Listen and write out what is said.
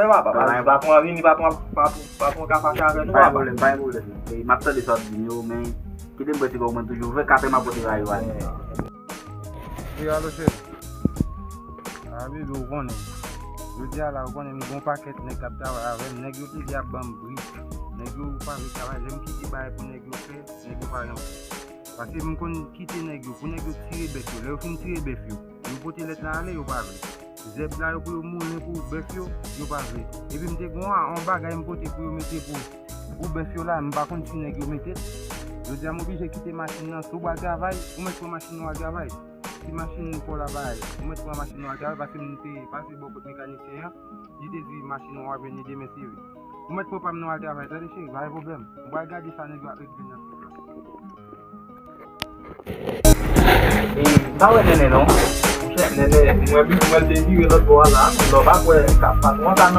fè wap, pa pon vini, pa pon ka fache avè nou wap. Pas problème. Et m'a de sorte vidéo mais qui dem boti ko man toujours fait capé ma pote rayo wale. Oui, allo chef. Abi do konnen. Yo di ala konnen mi gon paquet nek kap travay avec nèg yo ti di a bam bri. Nèg yo pa vi travay, j'aime kiti bay pour nèg yo fait, nèg yo pa rien. Parce que me kon quitter nèg yo, pour nèg yo tirer bête yo, là yo fin tirer bête yo. Yo pote let la ale yo pa vle. Zeb la yo pour mouler pour bête yo pa vle. Et puis m'te gon en bagay m'pote pour yo mettre pour bête yo là, m'pa kon si nèg yo mette. Je dis à mon obligé quitter machine là, sous bas travail, ou mettre ma machine au travail. Si machine pour la balle, ou mettre ma machine au travail parce que m'te passer beaucoup de mécanicien, il dit machine on va venir de mes séries. Ou mettre pas mon travail, ça déchire, pas de problème. On va regarder ça nèg avec E ba wè nene non? Nene, mwen bi mwen te di l'autre fois là, l'on va quoi, pas